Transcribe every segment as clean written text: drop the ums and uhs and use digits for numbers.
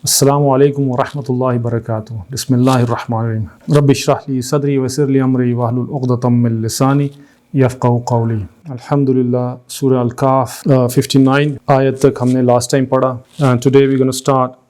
السلام علیکم ورحمۃ اللہ وبرکاتہ۔ بسم اللہ الرحمن الرحیم۔ رب اشرح لی صدری ویسر لی امری واحلل عقدۃ من لسانی یفقہوا قولی۔ الحمدللہ، سورہ الکہف 59 آیت تک ہم نے لاسٹ ٹائم پڑھا۔ Today we gonna start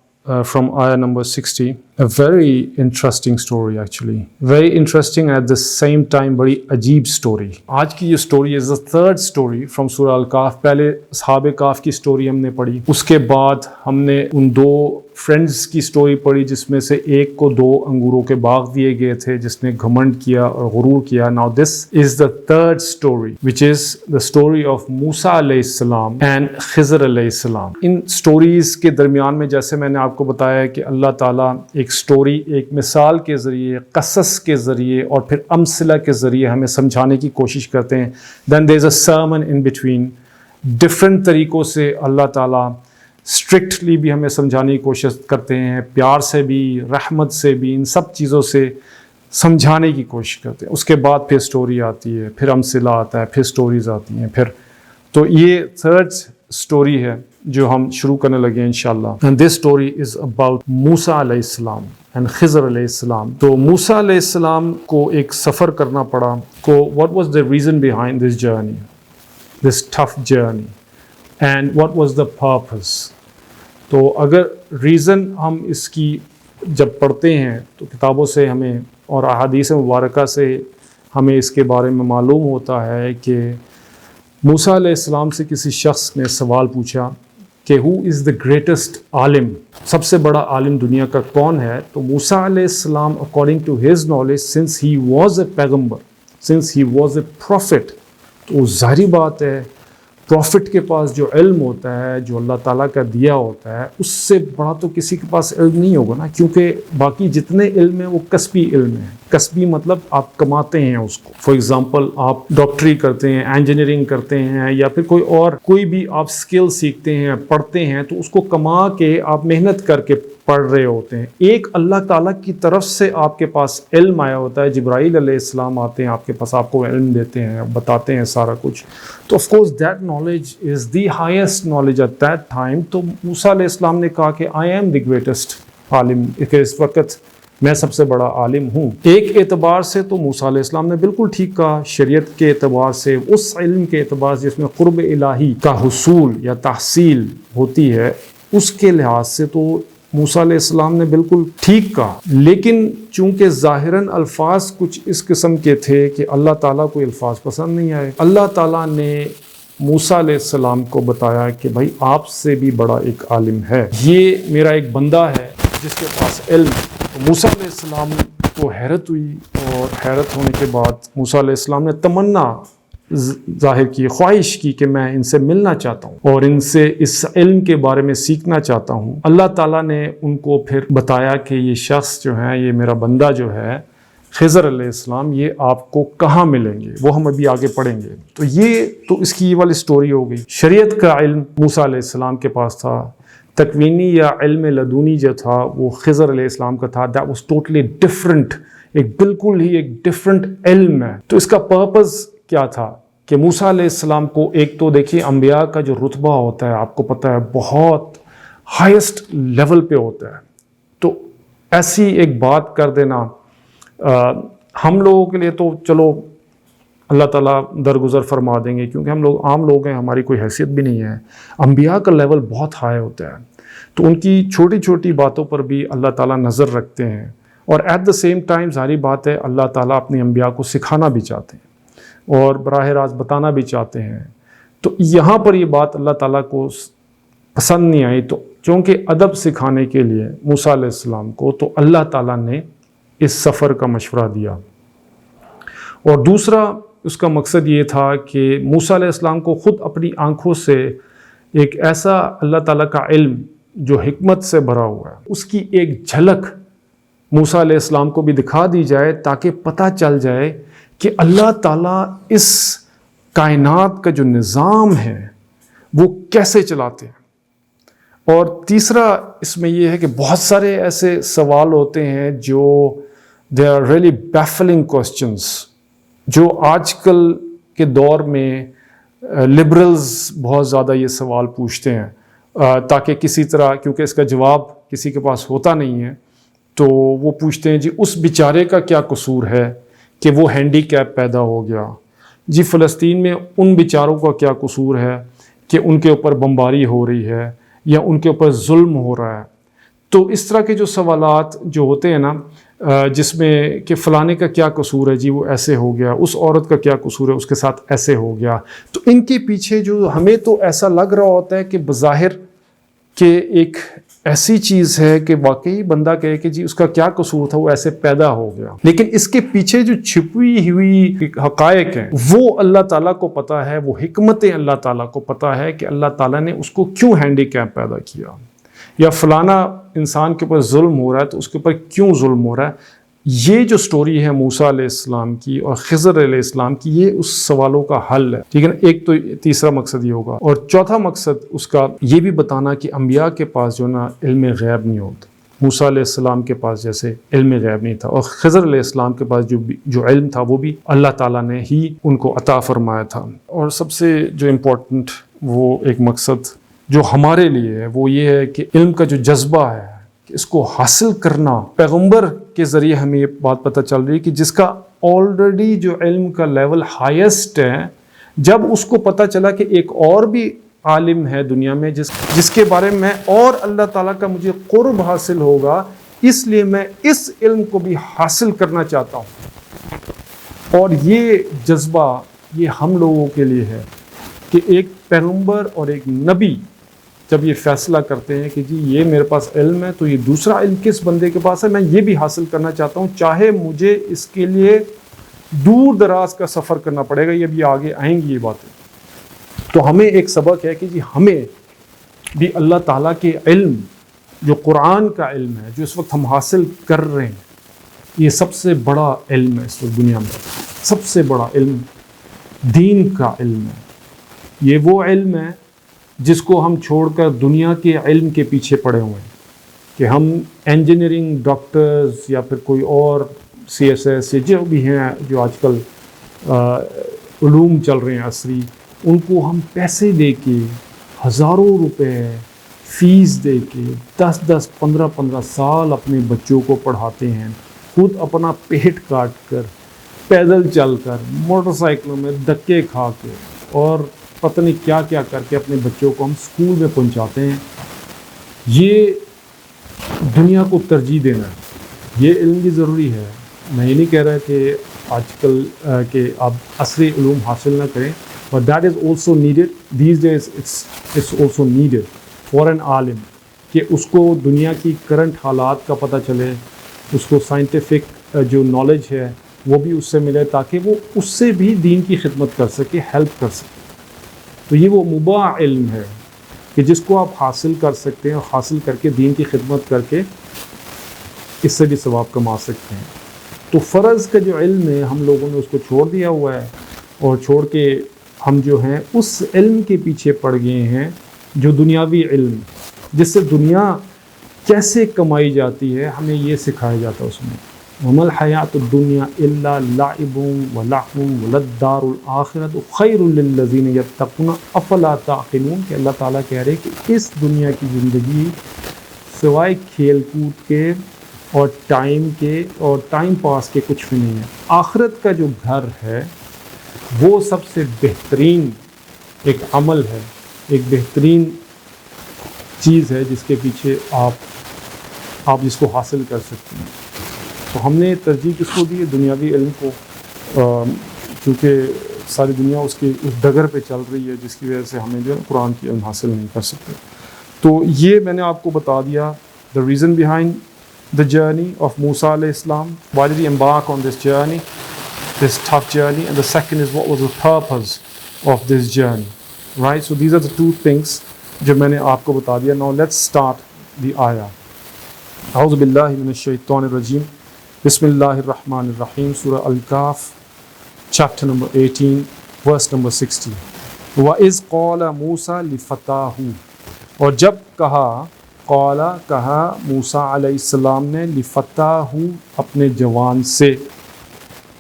from ayah number 60. A very interesting story actually. Very interesting and at the same time بڑی عجیب story. آج کی یہ story is the third story from Surah Al-Kahf. پہلے اصحاب کہف کی story ہم نے پڑھی، اس کے بعد ہم نے ان دو فرینڈز کی story پڑھی جس میں سے ایک کو 2 انگوروں کے باغ دیے گئے تھے جس نے گھمنڈ کیا اور غرور کیا۔ Now this is the third story which is the story of موسیٰ علیہ السلام and خضر علیہ السلام۔ ان stories کے درمیان میں جیسے میں نے آپ کو بتایا کہ اللہ تعالیٰ ایک سٹوری، ایک مثال کے ذریعے، قصص کے ذریعے اور پھر امثلہ کے ذریعے ہمیں سمجھانے کی کوشش کرتے ہیں۔ then there is a sermon in between. Different طریقوں سے اللہ تعالیٰ اسٹرکٹلی بھی ہمیں سمجھانے کی کوشش کرتے ہیں، پیار سے بھی، رحمت سے بھی، ان سب چیزوں سے سمجھانے کی کوشش کرتے ہیں۔ اس کے بعد پھر سٹوری آتی ہے، پھر امثلہ آتا ہے، پھر سٹوریز آتی ہیں، پھر تو یہ تھرڈ سٹوری ہے جو ہم شروع کرنے لگے ہیں انشاءاللہ۔ and this story is about موسیٰ علیہ السلام and خضر علیہ السلام۔ تو موسیٰ علیہ السلام کو ایک سفر کرنا پڑا کو what was the reason behind this journey, this tough journey and what was the purpose؟ تو اگر ریزن ہم اس کی جب پڑھتے ہیں تو کتابوں سے ہمیں اور احادیث مبارکہ سے ہمیں اس کے بارے میں معلوم ہوتا ہے کہ موسیٰ علیہ السلام سے کسی شخص نے سوال پوچھا کہ who is the greatest عالم، سب سے بڑا عالم دنیا کا کون ہے؟ تو موسیٰ علیہ السلام according to his knowledge since he was a پیغمبر، since he was a prophet، تو ظاہری بات ہے پروفٹ کے پاس جو علم ہوتا ہے، جو اللہ تعالیٰ کا دیا ہوتا ہے، اس سے بڑا تو کسی کے پاس علم نہیں ہوگا نا، کیونکہ باقی جتنے علم ہیں وہ کسبی علم ہیں۔ کسبی مطلب آپ کماتے ہیں اس کو۔ فار ایگزامپل آپ ڈاکٹری کرتے ہیں، انجینئرنگ کرتے ہیں، یا پھر کوئی بھی آپ اسکل سیکھتے ہیں، پڑھتے ہیں، تو اس کو کما کے آپ محنت کر کے پڑھ رہے ہوتے ہیں۔ ایک اللہ تعالیٰ کی طرف سے آپ کے پاس علم آیا ہوتا ہے، جبرائیل علیہ السلام آتے ہیں آپ کے پاس، آپ کو علم دیتے ہیں، بتاتے ہیں سارا کچھ۔ تو of course that knowledge is the highest knowledge at that time. تو موسیٰ علیہ السلام نے کہا کہ آئی ایم دی گریٹسٹ عالم، کہ اس وقت میں سب سے بڑا عالم ہوں۔ ایک اعتبار سے تو موسیٰ علیہ السلام نے بالکل ٹھیک کہا، شریعت کے اعتبار سے، اس علم کے اعتبار سے جس میں قرب الہی کا حصول یا تحصیل ہوتی ہے، اس کے لحاظ سے تو موسیٰ علیہ السلام نے بالکل ٹھیک کہا۔ لیکن چونکہ ظاہراً الفاظ کچھ اس قسم کے تھے کہ اللہ تعالیٰ کو الفاظ پسند نہیں آئے، اللہ تعالیٰ نے موسیٰ علیہ السلام کو بتایا کہ بھائی آپ سے بھی بڑا ایک عالم ہے، یہ میرا ایک بندہ ہے جس کے پاس علم ہے۔ تو موسیٰ علیہ السلام کو حیرت ہوئی، اور حیرت ہونے کے بعد موسیٰ علیہ السلام نے تمنا ظاہر کی، خواہش کی کہ میں ان سے ملنا چاہتا ہوں اور ان سے اس علم کے بارے میں سیکھنا چاہتا ہوں۔ اللہ تعالیٰ نے ان کو پھر بتایا کہ یہ شخص جو ہے، یہ میرا بندہ جو ہے خضر علیہ السلام، یہ آپ کو کہاں ملیں گے، وہ ہم ابھی آگے پڑھیں گے۔ تو اس کی یہ والی سٹوری ہو گئی۔ شریعت کا علم موسیٰ علیہ السلام کے پاس تھا، تکوینی یا علم لدونی جو تھا وہ خضر علیہ السلام کا تھا۔ that was totally different، ایک بالکل ہی ایک ڈفرینٹ علم ہے۔ تو اس کا پرپز کیا تھا کہ موسیٰ علیہ السلام کو ایک تو دیکھیے انبیاء کا جو رتبہ ہوتا ہے آپ کو پتہ ہے بہت ہائیسٹ لیول پہ ہوتا ہے، تو ایسی ایک بات کر دینا ہم لوگوں کے لیے تو چلو اللہ تعالیٰ درگزر فرما دیں گے، کیونکہ ہم لوگ عام لوگ ہیں، ہماری کوئی حیثیت بھی نہیں ہے۔ انبیاء کا لیول بہت ہائی ہوتا ہے، تو ان کی چھوٹی چھوٹی باتوں پر بھی اللہ تعالیٰ نظر رکھتے ہیں، اور ایٹ دا سیم ٹائم ظاہری بات ہے اللہ تعالیٰ اپنے انبیاء کو سکھانا بھی چاہتے ہیں اور براہ راست بتانا بھی چاہتے ہیں۔ تو یہاں پر یہ بات اللہ تعالیٰ کو پسند نہیں آئی، تو چونکہ ادب سکھانے کے لیے موسیٰ علیہ السلام کو تو اللہ تعالیٰ نے اس سفر کا مشورہ دیا، اور دوسرا اس کا مقصد یہ تھا کہ موسیٰ علیہ السلام کو خود اپنی آنکھوں سے ایک ایسا اللہ تعالیٰ کا علم جو حکمت سے بھرا ہوا ہے، اس کی ایک جھلک موسیٰ علیہ السلام کو بھی دکھا دی جائے، تاکہ پتہ چل جائے کہ اللہ تعالیٰ اس کائنات کا جو نظام ہے وہ کیسے چلاتے ہیں۔ اور تیسرا اس میں یہ ہے کہ بہت سارے ایسے سوال ہوتے ہیں جو they are really baffling questions، جو آج کل کے دور میں لبرلز بہت زیادہ یہ سوال پوچھتے ہیں، تاکہ کسی طرح، کیونکہ اس کا جواب کسی کے پاس ہوتا نہیں ہے تو وہ پوچھتے ہیں جی اس بیچارے کا کیا قصور ہے کہ وہ ہینڈی کیپ پیدا ہو گیا، جی فلسطین میں ان بیچاروں کا کیا قصور ہے کہ ان کے اوپر بمباری ہو رہی ہے یا ان کے اوپر ظلم ہو رہا ہے۔ تو اس طرح کے جو سوالات جو ہوتے ہیں نا جس میں کہ فلانے کا کیا قصور ہے، جی وہ ایسے ہو گیا، اس عورت کا کیا قصور ہے، اس کے ساتھ ایسے ہو گیا، تو ان کے پیچھے جو ہمیں تو ایسا لگ رہا ہوتا ہے کہ بظاہر کہ ایک ایسی چیز ہے کہ واقعی بندہ کہے کہ جی اس کا کیا قصور تھا، وہ ایسے پیدا ہو گیا، لیکن اس کے پیچھے جو چھپی ہوئی حقائق ہیں وہ اللہ تعالیٰ کو پتہ ہے، وہ حکمتیں اللہ تعالیٰ کو پتہ ہے کہ اللہ تعالیٰ نے اس کو کیوں ہینڈی کیپ پیدا کیا، یا فلانا انسان کے اوپر ظلم ہو رہا ہے تو اس کے اوپر کیوں ظلم ہو رہا ہے۔ یہ جو سٹوری ہے موسیٰ علیہ السلام کی اور خضر علیہ السلام کی، یہ اس سوالوں کا حل ہے، ٹھیک ہے نا۔ ایک تو تیسرا مقصد یہ ہوگا، اور چوتھا مقصد اس کا یہ بھی بتانا کہ انبیاء کے پاس جو نا علم غیب نہیں ہوتا، موسیٰ علیہ السلام کے پاس جیسے علم غیب نہیں تھا، اور خضر علیہ السلام کے پاس جو علم تھا وہ بھی اللہ تعالیٰ نے ہی ان کو عطا فرمایا تھا۔ اور سب سے جو امپورٹنٹ وہ ایک مقصد جو ہمارے لیے ہے وہ یہ ہے کہ علم کا جو جذبہ ہے کہ اس کو حاصل کرنا، پیغمبر کے ذریعے ہمیں یہ بات پتہ چل رہی ہے کہ جس کا آلریڈی جو علم کا لیول ہائیسٹ ہے، جب اس کو پتہ چلا کہ ایک اور بھی عالم ہے دنیا میں جس کے بارے میں اور اللہ تعالیٰ کا مجھے قرب حاصل ہوگا، اس لیے میں اس علم کو بھی حاصل کرنا چاہتا ہوں۔ اور یہ جذبہ یہ ہم لوگوں کے لیے ہے کہ ایک پیغمبر اور ایک نبی جب یہ فیصلہ کرتے ہیں کہ جی یہ میرے پاس علم ہے تو یہ دوسرا علم کس بندے کے پاس ہے، میں یہ بھی حاصل کرنا چاہتا ہوں، چاہے مجھے اس کے لیے دور دراز کا سفر کرنا پڑے گا، یہ بھی آگے آئیں گی یہ باتیں۔ تو ہمیں ایک سبق ہے کہ جی ہمیں بھی اللہ تعالیٰ کے علم جو قرآن کا علم ہے جو اس وقت ہم حاصل کر رہے ہیں، یہ سب سے بڑا علم ہے اس وقت دنیا میں، سب سے بڑا علم دین کا علم ہے۔ یہ وہ علم ہے جس کو ہم چھوڑ کر دنیا کے علم کے پیچھے پڑے ہوئے ہیں کہ ہم انجینئرنگ، ڈاکٹرز یا پھر کوئی اور CSS یا جو بھی ہیں جو آج کل علوم چل رہے ہیں عصری، ان کو ہم پیسے دے کے ہزاروں روپے فیس دے کے 10 15 سال اپنے بچوں کو پڑھاتے ہیں، خود اپنا پیٹ کاٹ کر، پیدل چل کر، موٹر سائیکلوں میں دھکے کھا کے اور پتہ نہیں کیا کیا کر کے اپنے بچوں کو ہم اسکول میں پہنچاتے ہیں۔ یہ دنیا کو ترجیح دینا ہے، یہ علم بھی ضروری ہے۔ میں یہ نہیں کہہ رہا کہ آج کل کہ آپ عصری علوم حاصل نہ کریں، but that is also needed these days. It's also needed for an عالم کہ اس کو دنیا کی کرنٹ حالات کا پتہ چلے، اس کو سائنٹیفک جو نالج ہے وہ بھی اس سے ملے تاکہ وہ اس سے بھی دین کی خدمت کر سکے، ہیلپ کر سکے۔ تو یہ وہ مباح علم ہے کہ جس کو آپ حاصل کر سکتے ہیں اور حاصل کر کے دین کی خدمت کر کے اس سے بھی ثواب کما سکتے ہیں۔ تو فرض کا جو علم ہے ہم لوگوں نے اس کو چھوڑ دیا ہوا ہے، اور چھوڑ کے ہم جو ہیں اس علم کے پیچھے پڑ گئے ہیں جو دنیاوی علم، جس سے دنیا کیسے کمائی جاتی ہے ہمیں یہ سکھایا جاتا ہے اس میں۔ وَمَا الْحَيَاةُ الدُّنْيَا إِلَّا لَعِبٌ وَلَهْوٌ وَلَلدَّارُ الْآخِرَةُ خَيْرٌ لِلَّذِينَ يَتَّقُونَ أَفَلَا تَعْقِلُونَ کہ اللہ تعالیٰ کہہ رہے کہ اس دنیا کی زندگی سوائے کھیل کود کے اور ٹائم پاس کے کچھ بھی نہیں ہے۔ آخرت کا جو گھر ہے وہ سب سے بہترین ایک عمل ہے، ایک بہترین چیز ہے جس کے پیچھے آپ جس کو حاصل کر سکتے ہیں۔ تو ہم نے ترجیح کس کو دی ہے؟ دنیاوی علم کو، کیونکہ ساری دنیا اس ڈگر پہ چل رہی ہے جس کی وجہ سے ہمیں جو ہے قرآن کی علم حاصل نہیں کر سکتے۔ تو یہ میں نے آپ کو بتا دیا the reason behind the journey of Musa alayhi salam. Why did he embark on this journey, this tough journey? And the second is what was the purpose of this journey, right? So these are the two things جو میں نے آپ کو بتا دیا۔ Now let's start the ayah. اعوذ باللہ من الشیطان الرجیم، بسم اللہ الرحمن الرحیم۔ سورہ الکاف chapter number 18 verse number 60۔ وَإِذْ قَالَ مُوسَى لِفَتَاهُ، اور جب کہا موسیٰ علیہ السلام نے لِفَتَاهُ اپنے جوان سے،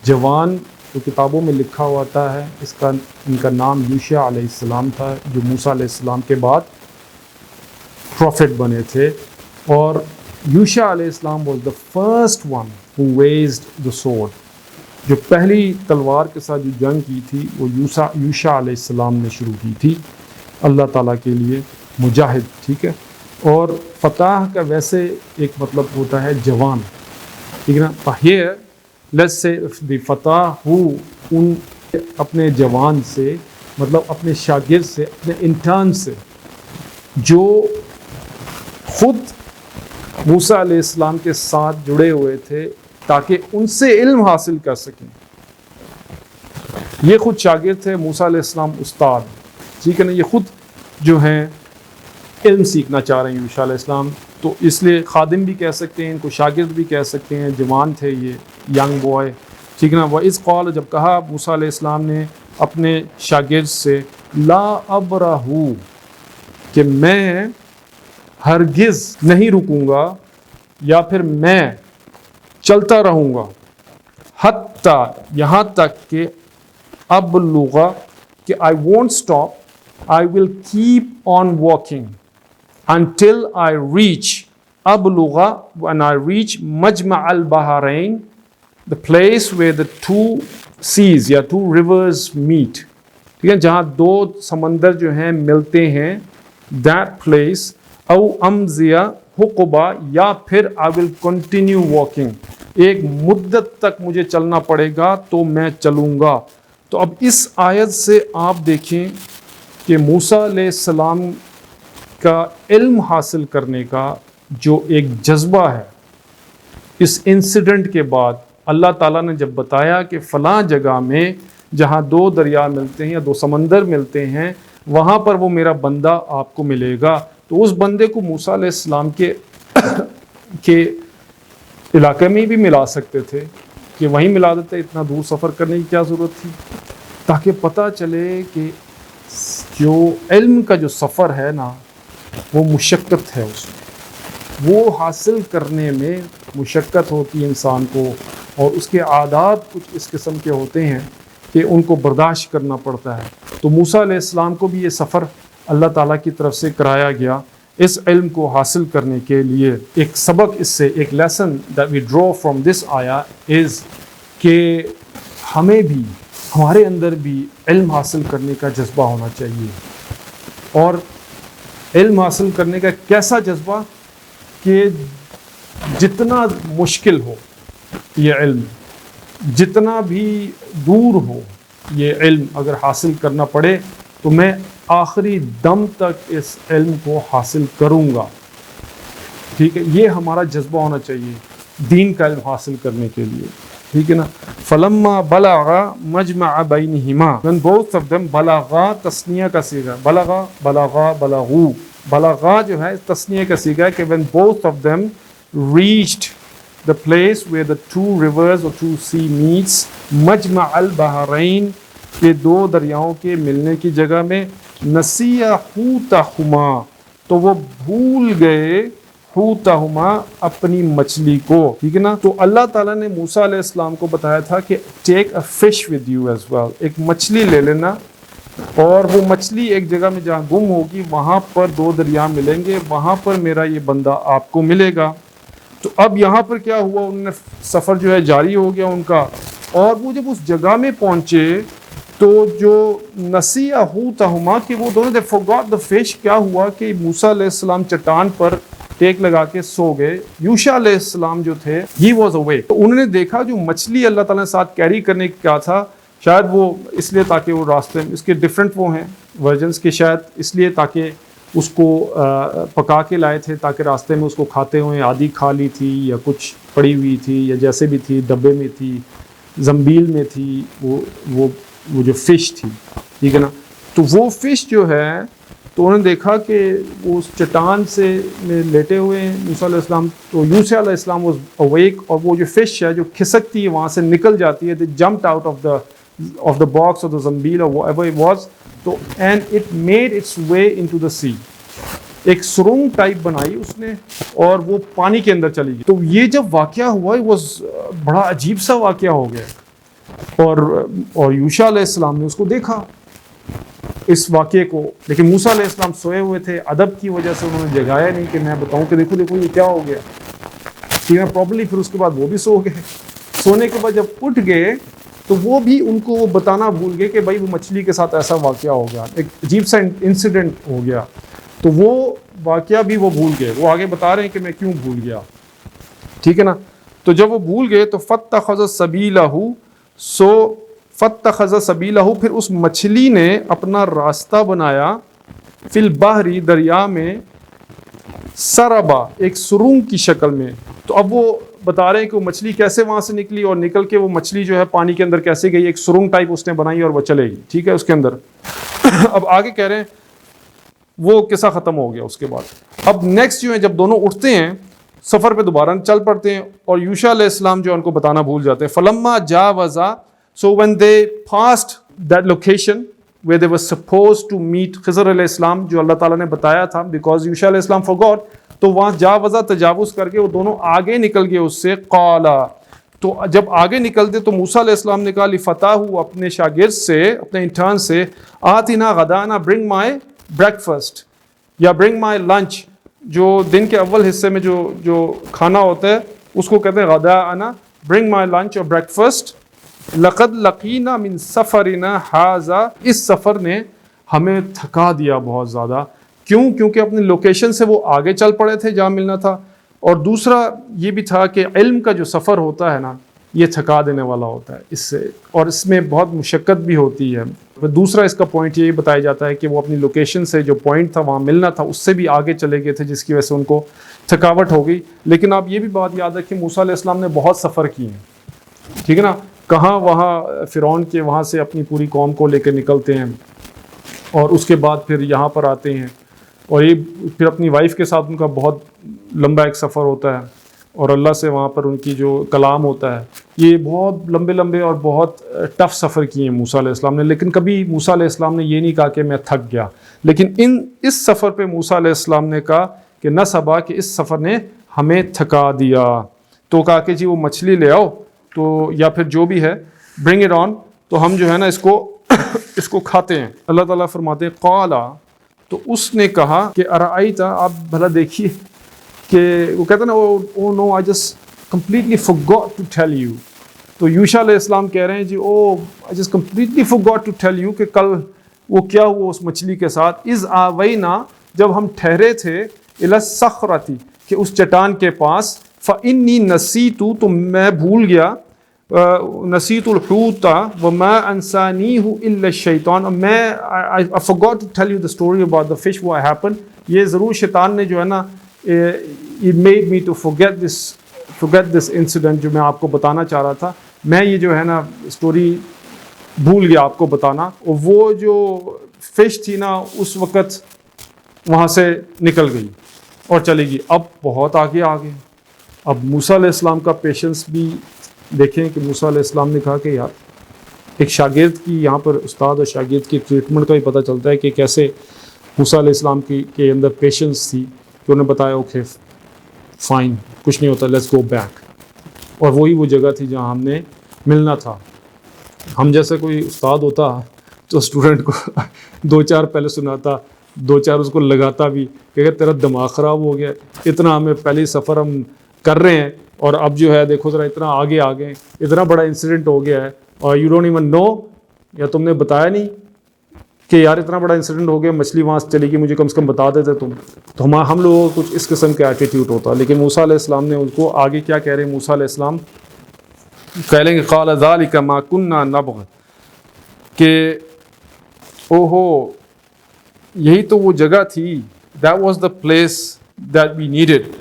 جوان جو کتابوں میں لکھا ہوتا ہے ان کا نام یوشع علیہ السلام تھا، جو موسیٰ علیہ السلام کے بعد پروفٹ بنے تھے۔ اور یوشع علیہ السلام was the first one who raised the sword. جو پہلی تلوار کے ساتھ جو جنگ کی تھی وہ یوشع علیہ السلام نے شروع کی تھی اللہ تعالیٰ کے لیے مجاہد. ٹھیک ہے. اور فتح کا ویسے ایک مطلب ہوتا ہے جوان. ٹھیک ہے نا. here let's say the فتح ان اپنے جوان سے مطلب اپنے شاگرد سے اپنے انٹرن سے جو خود موسیٰ علیہ السلام کے ساتھ جڑے ہوئے تھے تاکہ ان سے علم حاصل کر سکیں. یہ خود شاگرد تھے, موسیٰ علیہ السلام استاد. ٹھیک ہے نا. یہ خود جو ہیں علم سیکھنا چاہ رہے ہیں یوشع علیہ السلام, تو اس لیے خادم بھی کہہ سکتے ہیں, ان کو شاگرد بھی کہہ سکتے ہیں. جوان تھے یہ ینگ بوائے. ٹھیک ہے نا. وَإِذْ قَالَ جب کہا موسیٰ علیہ السلام نے اپنے شاگرد سے لا ابرہ کہ میں ہرگز نہیں رکوں گا یا پھر میں چلتا رہوں گا حتیٰ یہاں تک کہ ابلغ کہ I won't stop, I will keep on walking until I reach ابلغ when I reach مجمع البحرین, the place where the two seas یا two rivers meet. ٹھیک ہے, جہاں دو سمندر جو ہیں ملتے ہیں, that place او امضیا حقبہ یا پھر I will continue walking, ایک مدت تک مجھے چلنا پڑے گا تو میں چلوں گا. تو اب اس آیت سے آپ دیکھیں کہ موسیٰ علیہ السلام کا علم حاصل کرنے کا جو ایک جذبہ ہے, اس انسیڈنٹ کے بعد اللہ تعالیٰ نے جب بتایا کہ فلاں جگہ میں جہاں دو دریا ملتے ہیں یا دو سمندر ملتے ہیں وہاں پر وہ میرا بندہ آپ کو ملے گا, تو اس بندے کو موسیٰ علیہ السلام کے علاقے میں بھی ملا سکتے تھے کہ وہیں ملا دیتے, اتنا دور سفر کرنے کی کیا ضرورت تھی, تاکہ پتہ چلے کہ جو علم کا جو سفر ہے نا وہ مشقت ہے, اس میں وہ حاصل کرنے میں مشقت ہوتی ہے انسان کو, اور اس کے آداب کچھ اس قسم کے ہوتے ہیں کہ ان کو برداشت کرنا پڑتا ہے. تو موسیٰ علیہ السلام کو بھی یہ سفر اللہ تعالیٰ کی طرف سے کرایا گیا اس علم کو حاصل کرنے کے لیے. ایک سبق اس سے, ایک lesson that we draw from this ayah is کہ ہمیں بھی, ہمارے اندر بھی علم حاصل کرنے کا جذبہ ہونا چاہیے. اور علم حاصل کرنے کا کیسا جذبہ کہ جتنا مشکل ہو یہ علم, جتنا بھی دور ہو یہ علم اگر حاصل کرنا پڑے تو میں آخری دم تک اس علم کو حاصل کروں گا. ٹھیک ہے, یہ ہمارا جذبہ ہونا چاہیے دین کا علم حاصل کرنے کے لیے. ٹھیک ہے نا. فلما بلغا مجمع بینہما, when both of them, بلغا تثنیہ کا صیغہ, بلغا بلغا بلغو, بلغا جو ہے تثنیہ کا صیغہ ہے کہ when both of them reached the place where the two rivers or two sea meets, مجمع البحرین کے دو دریاؤں کے ملنے کی جگہ میں, نسیہ حوتہما تو وہ بھول گئے, حوتہما اپنی مچھلی کو. ٹھیک ہے نا. تو اللہ تعالیٰ نے موسیٰ علیہ السلام کو بتایا تھا کہ take a fish with you as well, ایک مچھلی لے لینا, اور وہ مچھلی ایک جگہ میں جہاں گم ہوگی وہاں پر دو دریا ملیں گے, وہاں پر میرا یہ بندہ آپ کو ملے گا. تو اب یہاں پر کیا ہوا, انہوں نے سفر جو ہے جاری ہو گیا ان کا, اور وہ جب اس جگہ میں پہنچے تو جو نسیہ حوتہما کہ وہ دونوں they forgot the fish, کیا ہوا کہ موسیٰ علیہ السلام چٹان پر ٹیک لگا کے سو گئے. یوشع علیہ السلام جو تھے he was awake, تو انہوں نے دیکھا جو مچھلی اللہ تعالیٰ نے ساتھ کیری کرنے کیا تھا, شاید وہ اس لیے تاکہ وہ راستے میں, اس کے ڈفرینٹ وہ ہیں ورژنس کے, شاید اس لیے تاکہ اس کو پکا کے لائے تھے تاکہ راستے میں اس کو کھاتے ہوئے, آدھی کھا لی تھی یا کچھ پڑی ہوئی تھی یا جیسے بھی تھی, ڈبے میں تھی, زنبیل میں تھی, وہ جو فش تھی. ٹھیک ہے نا. تو وہ فش جو ہے تو انہوں نے دیکھا کہ وہ اس چٹان سے میں لیٹے ہوئے ہیں موسیٰ علیہ السلام, تو یوشع علیہ السلام واز اویک, اور وہ جو فش ہے جو کھسکتی ہے وہاں سے نکل جاتی ہے, they jumped out of the box or the zambil or whatever it was, تو and it made its way into the sea, ایک سرنگ ٹائپ بنائی اس نے اور وہ پانی کے اندر چلی گئی. تو یہ جب واقعہ ہوا وہ بڑا عجیب سا واقعہ ہو گیا, اور یوشع علیہ السلام نے اس کو دیکھا اس واقعے کو، لیکن موسیٰ علیہ السلام سوئے ہوئے تھے، ادب کی وجہ سے انہوں نے جگایا نہیں کہ میں بتاؤں کہ دیکھو دیکھو یہ کیا ہو گیا، ٹھیک ہے پراپرلی. پھر اس کے بعد وہ بھی سو گئے. سونے کے بعد جب اٹھ گئے تو وہ بھی ان کو وہ بتانا بھول گئے کہ بھائی وہ مچھلی کے ساتھ ایسا واقعہ ہو گیا، ایک عجیب سا انسیڈنٹ ہو گیا. تو وہ واقعہ بھی وہ بھول گئے. وہ آگے بتا رہے ہیں کہ میں کیوں بھول گیا، ٹھیک ہے نا. تو جب وہ بھول گئے تو فاتخذ سبیلہ، سو فاتخذ سبیلہ، پھر اس مچھلی نے اپنا راستہ بنایا، فی البحر، دریا میں، سربا، ایک سرنگ کی شکل میں. تو اب وہ بتا رہے ہیں کہ وہ مچھلی کیسے وہاں سے نکلی اور نکل کے وہ مچھلی جو ہے پانی کے اندر کیسے گئی، ایک سرنگ ٹائپ اس نے بنائی اور وہ چلے گی، ٹھیک ہے اس کے اندر. اب آگے کہہ رہے ہیں وہ قصہ ختم ہو گیا. اس کے بعد اب نیکسٹ جو ہے جب دونوں اٹھتے ہیں سفر پہ دوبارہ چل پڑتے ہیں اور یوشع علیہ السلام جو ان کو بتانا بھول جاتے ہیں. فلما جاوزا، so when they passed that location where they were supposed to meet خضر علیہ السلام، جو اللہ تعالیٰ نے بتایا تھا، because یوشع علیہ السلام forgot، تو وہاں جاوزا تجاوز کر کے وہ دونوں آگے نکل گئے اس سے. قالا، تو جب آگے نکلتے تو موسیٰ علیہ السلام نے کہا لفتاہ، اپنے شاگرد سے، اپنے انٹرن سے، آتنا غدانا، برنگ مائی بریکفاسٹ یا برنگ مائی لنچ. جو دن کے اول حصے میں جو کھانا ہوتا ہے اس کو کہتے ہیں غدانا، برنگ مائی لنچ اور بریکفاسٹ. لقد لقینا من سفرنا ھذا، اس سفر نے ہمیں تھکا دیا بہت زیادہ. کیوں؟ کیونکہ اپنی لوکیشن سے وہ آگے چل پڑے تھے جہاں ملنا تھا، اور دوسرا یہ بھی تھا کہ علم کا جو سفر ہوتا ہے نا یہ تھکا دینے والا ہوتا ہے اس سے، اور اس میں بہت مشقت بھی ہوتی ہے. دوسرا اس کا پوائنٹ یہ بتایا جاتا ہے کہ وہ اپنی لوکیشن سے جو پوائنٹ تھا وہاں ملنا تھا اس سے بھی آگے چلے گئے تھے، جس کی وجہ سے ان کو تھکاوٹ ہو گئی. لیکن آپ یہ بھی بات یاد رکھیں موسیٰ علیہ السلام نے بہت سفر کیے ہیں، ٹھیک ہے نا. کہاں وہاں فرعون کے وہاں سے اپنی پوری قوم کو لے کے نکلتے ہیں، اور اس کے بعد پھر یہاں پر آتے ہیں، اور یہ پھر اپنی وائف کے ساتھ ان کا بہت لمبا ایک سفر ہوتا ہے، اور اللہ سے وہاں پر ان کی جو کلام ہوتا ہے. یہ بہت لمبے اور بہت ٹف سفر کیے ہیں موسیٰ علیہ السلام نے. لیکن کبھی موسیٰ علیہ السلام نے یہ نہیں کہا کہ میں تھک گیا، لیکن اس سفر پہ موسیٰ علیہ السلام نے کہا کہ نصبا، کہ اس سفر نے ہمیں تھکا دیا. تو کہا کہ جی وہ مچھلی لے آؤ، تو یا پھر جو بھی ہے برنگ اٹ آن، تو ہم جو ہے نا اس کو کھاتے ہیں. اللہ تعالیٰ فرماتے ہیں قالا، تو اس نے کہا کہ ارائیتا، آپ بھلا دیکھیے کہ وہ کہتے ہیں نا oh no I just completely forgot to tell you. تو یوشع علیہ السلام کہہ رہے ہیں جی I just completely forgot to tell you, کہ کل وہ کیا ہوا اس مچھلی کے ساتھ. اذ آوینا، جب ہم ٹھہرے تھے، الی الصخرۃ، کہ اس چٹان کے پاس، فانی نسیت، تو میں بھول گیا، نسیت الحوت وما انسانیہ الا الشیطان، میں I forgot to tell you the story about the fish what happened. یہ ضرور شیطان نے جو ہے نا it made me to forget this incident جو میں آپ کو بتانا چاہ رہا تھا. میں یہ جو ہے نا اسٹوری بھول گیا آپ کو بتانا. اور وہ جو فش تھی نا اس وقت وہاں سے نکل گئی اور چلے گی. اب بہت آگے آ گئے. اب موسیٰ علیہ السلام کا پیشنس بھی دیکھیں کہ موسیٰ علیہ السلام نے کہا کہ یار ایک شاگرد کی، یہاں پر استاد اور شاگرد کی ٹریٹمنٹ کا بھی پتہ چلتا ہے کہ کیسے موسیٰ علیہ السلام کے اندر پیشنس تھی، کہ انہوں نے بتایا اوکے فائن، کچھ نہیں ہوتا، لیٹس گو بیک. اور وہی وہ جگہ تھی جہاں ہم نے ملنا تھا. ہم جیسا کوئی استاد ہوتا تو اسٹوڈنٹ کو 2-4 پہلے سناتا، 2-4 اس کو لگاتا بھی کہ تیرا دماغ خراب ہو گیا، اتنا ہمیں پہلے سفر ہم کر رہے ہیں اور اب جو ہے دیکھو ذرا اتنا آگے آ گئے، اتنا بڑا انسیڈنٹ ہو گیا ہے اور یو ڈونٹ ایون نو، یا تم نے بتایا نہیں کہ یار اتنا بڑا انسیڈنٹ ہو گیا، مچھلی وہاں سے چلے گی، مجھے کم سے کم بتا دیتے تم. تو ہم لوگوں کو کچھ اس قسم کا ایٹیٹیوڈ ہوتا. لیکن موسیٰ علیہ السلام نے ان کو آگے کیا کہہ رہے ہیں، موسیٰ علیہ السلام کہہ لیں گے قال ذلک ما کنا نبغ، کہ اوہو یہی تو وہ جگہ تھی، that was the place that we needed.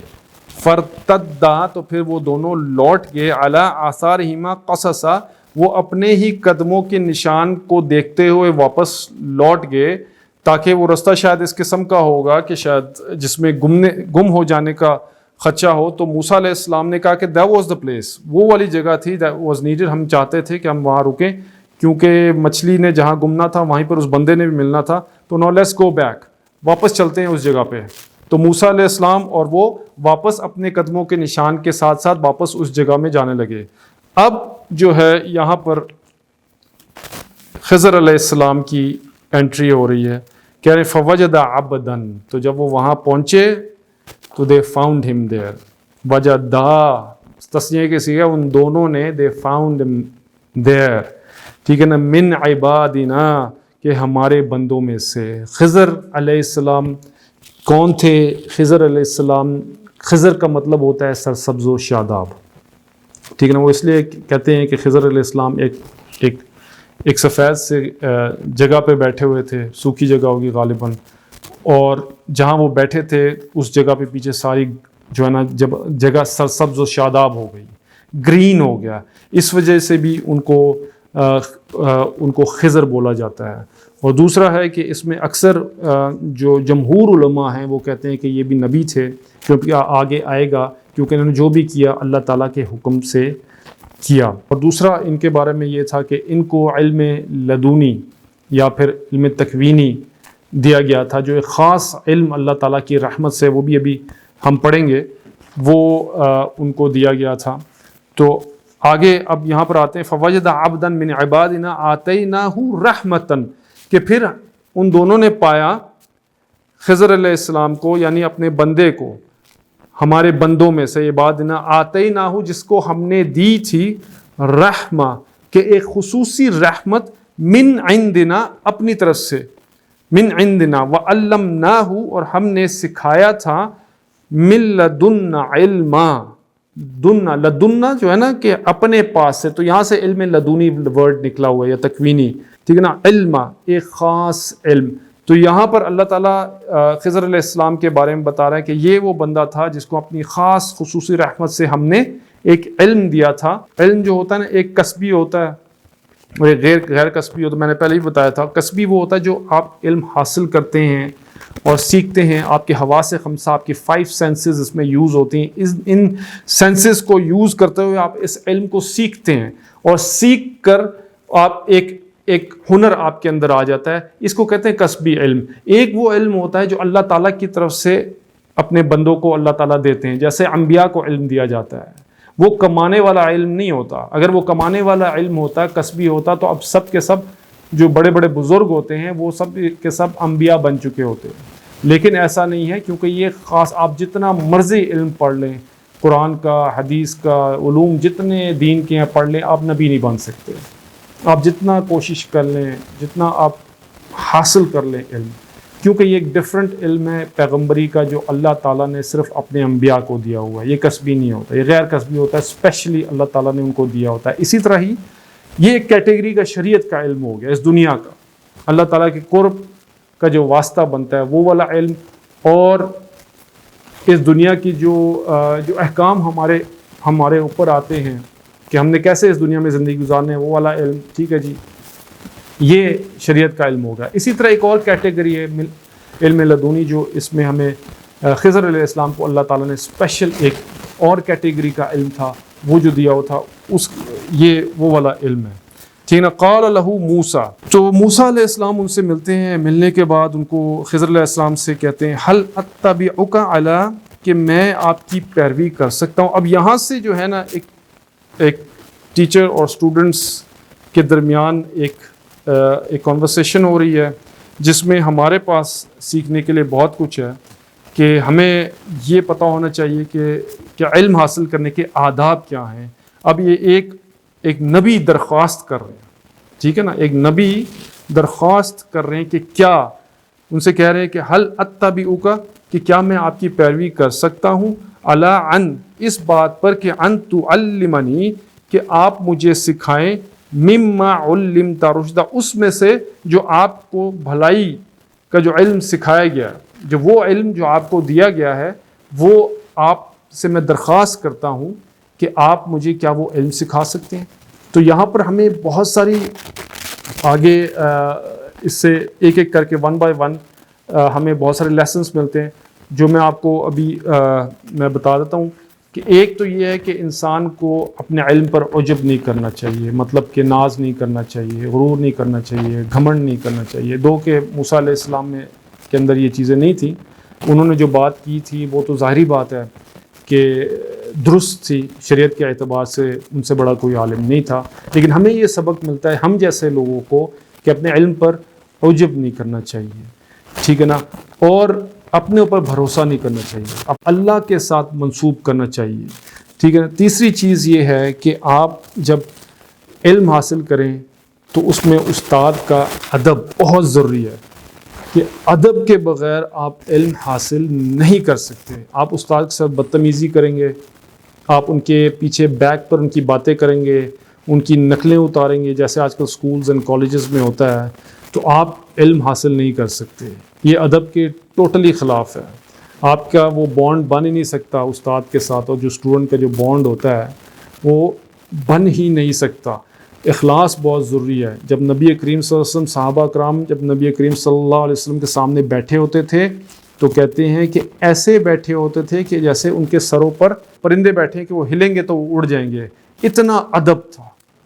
فرتدا، تو پھر وہ دونوں لوٹ گئے، علی آثارہما قصصا، وہ اپنے ہی قدموں کے نشان کو دیکھتے ہوئے واپس لوٹ گئے، تاکہ وہ رستہ شاید اس قسم کا ہوگا کہ شاید جس میں گم ہو جانے کا خدشہ ہو. تو موسیٰ علیہ السلام نے کہا کہ that was the place، وہ والی جگہ تھی، that was needed، ہم چاہتے تھے کہ ہم وہاں رکیں کیونکہ مچھلی نے جہاں گمنا تھا وہیں پر اس بندے نے بھی ملنا تھا. تو now let's go back، واپس چلتے ہیں اس جگہ پہ. تو موسیٰ علیہ السلام اور وہ واپس اپنے قدموں کے نشان کے ساتھ ساتھ واپس اس جگہ میں جانے لگے. اب جو ہے یہاں پر خضر علیہ السلام کی انٹری ہو رہی ہے. کہہ رہے فوجد عبدن، تو جب وہ وہاں پہنچے تو دے فاؤنڈ ہم دیر. وجدا تسنیہ کے سیغہ ان دونوں نے دے فاؤنڈ ہم دیر، ٹھیک ہے نا. من عبادنا، کہ ہمارے بندوں میں سے. خضر علیہ السلام کون تھے؟ خضر علیہ السلام، خضر کا مطلب ہوتا ہے سرسبز و شاداب، ٹھیک ہے نا. وہ اس لیے کہتے ہیں کہ خضر علیہ السلام ایک سفید سے جگہ پہ بیٹھے ہوئے تھے، سوکھی جگہ ہوگی غالباً، اور جہاں وہ بیٹھے تھے اس جگہ پہ پیچھے ساری جو ہے نا جگہ سرسبز و شاداب ہو گئی، گرین ہو گیا. اس وجہ سے بھی ان کو خضر بولا جاتا ہے. اور دوسرا ہے کہ اس میں اکثر جو جمہور علماء ہیں وہ کہتے ہیں کہ یہ بھی نبی تھے، کیونکہ آگے آئے گا، کیونکہ انہوں نے جو بھی کیا اللہ تعالیٰ کے حکم سے کیا. اور دوسرا ان کے بارے میں یہ تھا کہ ان کو علم لدونی یا پھر علم تکوینی دیا گیا تھا، جو ایک خاص علم اللہ تعالیٰ کی رحمت سے، وہ بھی ابھی ہم پڑھیں گے، وہ ان کو دیا گیا تھا. تو آگے اب یہاں پر آتے ہیں فوجد عبدا من عبادنا آتیناہ رحمتن، کہ پھر ان دونوں نے پایا خضر علیہ السلام کو، یعنی اپنے بندے کو، ہمارے بندوں میں سے عبادنا آتیناہ، جس کو ہم نے دی تھی رحمہ، کہ ایک خصوصی رحمت من عندنا، اپنی طرف سے، من عندنا، وعلمناہ، اور ہم نے سکھایا تھا، من لدنا علما، لدنا جو ہے نا کہ اپنے پاس سے، تو یہاں سے علم لدونی ورڈ نکلا ہوا ہے یا تکوینی، ٹھیک ہے نا. علم، ایک خاص علم. تو یہاں پر اللہ تعالیٰ خضر علیہ السلام کے بارے میں بتا رہا ہے کہ یہ وہ بندہ تھا جس کو اپنی خاص خصوصی رحمت سے ہم نے ایک علم دیا تھا. علم جو ہوتا ہے نا، ایک کسبی ہوتا ہے اور ایک غیر کسبی ہوتا ہے. میں نے پہلے ہی بتایا تھا، کسبی وہ ہوتا ہے جو آپ علم حاصل کرتے ہیں اور سیکھتے ہیں، آپ کے حواس خمسہ، آپ کی 5 سینسز اس میں یوز ہوتی ہیں. ان سینسز کو یوز کرتے ہوئے آپ اس علم کو سیکھتے ہیں، اور سیکھ کر آپ ایک ہنر آپ کے اندر آ جاتا ہے. اس کو کہتے ہیں کسبی علم. ایک وہ علم ہوتا ہے جو اللہ تعالیٰ کی طرف سے اپنے بندوں کو اللہ تعالیٰ دیتے ہیں، جیسے انبیاء کو علم دیا جاتا ہے. وہ کمانے والا علم نہیں ہوتا. اگر وہ کمانے والا علم ہوتا، کسبی ہوتا، تو اب سب کے سب جو بڑے بڑے بزرگ ہوتے ہیں وہ سب کے سب انبیاء بن چکے ہوتے ہیں. لیکن ایسا نہیں ہے، کیونکہ یہ خاص، آپ جتنا مرضی علم پڑھ لیں، قرآن کا، حدیث کا، علوم جتنے دین کے ہیں پڑھ لیں، آپ نبی نہیں بن سکتے. آپ جتنا کوشش کر لیں، جتنا آپ حاصل کر لیں علم، کیونکہ یہ ایک ڈفرینٹ علم ہے پیغمبری کا جو اللہ تعالیٰ نے صرف اپنے انبیاء کو دیا ہوا ہے. یہ کسبی نہیں ہوتا، یہ غیر کسبی ہوتا ہے، اسپیشلی اللہ تعالیٰ نے ان کو دیا ہوتا ہے. اسی طرح ہی یہ ایک کیٹیگری کا شریعت کا علم ہو گیا، اس دنیا کا اللہ تعالیٰ کے قرب کا جو واسطہ بنتا ہے وہ والا علم، اور اس دنیا کی جو احکام ہمارے اوپر آتے ہیں کہ ہم نے کیسے اس دنیا میں زندگی گزارنے ہے، وہ والا علم. ٹھیک ہے جی، یہ شریعت کا علم ہوگا. اسی طرح ایک اور کیٹیگری ہے علم لدونی، جو اس میں ہمیں خضر علیہ السلام کو اللہ تعالیٰ نے اسپیشل ایک اور کیٹیگری کا علم تھا وہ جو دیا ہوا تھا، یہ وہ والا علم ہے. ٹھیک ہے. قال لہ موسیٰ، تو موسیٰ علیہ السلام ان سے ملتے ہیں. ملنے کے بعد ان کو خضر علیہ السلام سے کہتے ہیں هل اتبعک علی، کہ میں آپ کی پیروی کر سکتا ہوں. اب یہاں سے جو ہے نا ایک ٹیچر اور اسٹوڈنٹس کے درمیان ایک کنورسیشن ہو رہی ہے، جس میں ہمارے پاس سیکھنے کے لیے بہت کچھ ہے. کہ ہمیں یہ پتہ ہونا چاہیے کہ علم حاصل کرنے کے آداب کیا ہیں. اب یہ ایک نبی درخواست کر رہے ہیں، ٹھیک ہے نا، ایک نبی درخواست کر رہے ہیں کہ کیا، ان سے کہہ رہے ہیں کہ هل اتبعک، کہ کیا میں آپ کی پیروی کر سکتا ہوں، علی ان، اس بات پر کہ ان تعلمنی، کہ آپ مجھے سکھائیں، مما علمت رشدا، اس میں سے جو آپ کو بھلائی کا جو علم سکھایا گیا ہے، جو وہ علم جو آپ کو دیا گیا ہے، وہ آپ سے میں درخواست کرتا ہوں کہ آپ مجھے کیا وہ علم سکھا سکتے ہیں. تو یہاں پر ہمیں بہت ساری آگے اس سے ایک ایک کر کے 1 by 1 ہمیں بہت سارے لیسنس ملتے ہیں، جو میں آپ کو ابھی میں بتا دیتا ہوں. کہ ایک تو یہ ہے کہ انسان کو اپنے علم پر عجب نہیں کرنا چاہیے، مطلب کہ ناز نہیں کرنا چاہیے، غرور نہیں کرنا چاہیے، گھمنڈ نہیں کرنا چاہیے. کہ موسیٰ علیہ السلام کے اندر یہ چیزیں نہیں تھیں. انہوں نے جو بات کی تھی وہ تو ظاہری بات ہے کہ درست تھی، شریعت کے اعتبار سے ان سے بڑا کوئی عالم نہیں تھا. لیکن ہمیں یہ سبق ملتا ہے ہم جیسے لوگوں کو کہ اپنے علم پر عجب نہیں کرنا چاہیے، ٹھیک ہے نا، اور اپنے اوپر بھروسہ نہیں کرنا چاہیے، اب اللہ کے ساتھ منسوب کرنا چاہیے، ٹھیک ہے نا۔ تیسری چیز یہ ہے کہ آپ جب علم حاصل کریں تو اس میں استاد کا ادب بہت ضروری ہے، کہ ادب کے بغیر آپ علم حاصل نہیں کر سکتے۔ آپ استاد کے ساتھ بدتمیزی کریں گے، آپ ان کے پیچھے بیک پر ان کی باتیں کریں گے، ان کی نقلیں اتاریں گے جیسے آج کل سکولز اینڈ کالجز میں ہوتا ہے، تو آپ علم حاصل نہیں کر سکتے۔ یہ ادب کے ٹوٹلی خلاف ہے۔ آپ کا وہ بانڈ بن ہی نہیں سکتا استاد کے ساتھ، اور جو اسٹوڈنٹ کا جو بانڈ ہوتا ہے وہ بن ہی نہیں سکتا۔ اخلاص بہت ضروری ہے۔ جب نبی کریم صلی اللہ علیہ وسلم، صحابہ کرام جب نبی کریم صلی اللہ علیہ وسلم کے سامنے بیٹھے ہوتے تھے تو کہتے ہیں کہ ایسے بیٹھے ہوتے تھے کہ جیسے ان کے سروں پر پرندے بیٹھے ہیں کہ وہ ہلیں گے تو وہ اڑ جائیں گے، اتنا ادب تھا۔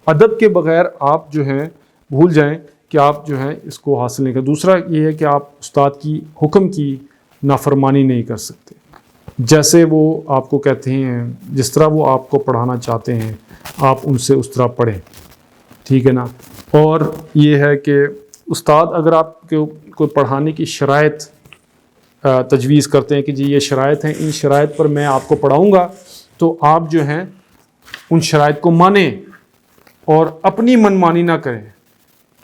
ادب کے بغیر آپ جو ہیں بھول جائیں کہ آپ جو ہیں اس کو حاصل نہیں کر۔ دوسرا یہ ہے کہ آپ استاد کی حکم کی نافرمانی نہیں کر سکتے، جیسے وہ آپ کو کہتے ہیں، جس طرح وہ آپ کو پڑھانا چاہتے ہیں آپ ان سے اس طرح پڑھیں، ٹھیک ہے نا۔ اور یہ ہے کہ استاد اگر آپ کو پڑھانے کی شرائط تجویز کرتے ہیں کہ جی یہ شرائط ہیں، ان شرائط پر میں آپ کو پڑھاؤں گا، تو آپ جو ہیں ان شرائط کو مانیں اور اپنی منمانی نہ کریں۔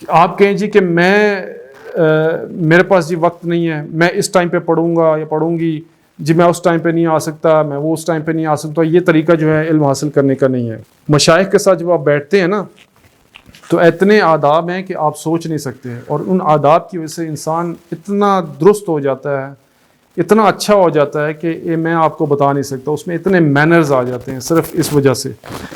آپ کہیں جی کہ میرے پاس جی وقت نہیں ہے، میں اس ٹائم پہ پڑھوں گا یا پڑھوں گی، جی میں اس ٹائم پہ نہیں آ سکتا، میں وہ اس ٹائم پہ نہیں آ سکتا، یہ طریقہ جو ہے علم حاصل کرنے کا نہیں ہے۔ مشائخ کے ساتھ جب آپ بیٹھتے ہیں نا تو اتنے آداب ہیں کہ آپ سوچ نہیں سکتے، اور ان آداب کی وجہ سے انسان اتنا درست ہو جاتا ہے، اتنا اچھا ہو جاتا ہے کہ یہ میں آپ کو بتا نہیں سکتا، اس میں اتنے مینرز آ جاتے ہیں صرف اس وجہ سے۔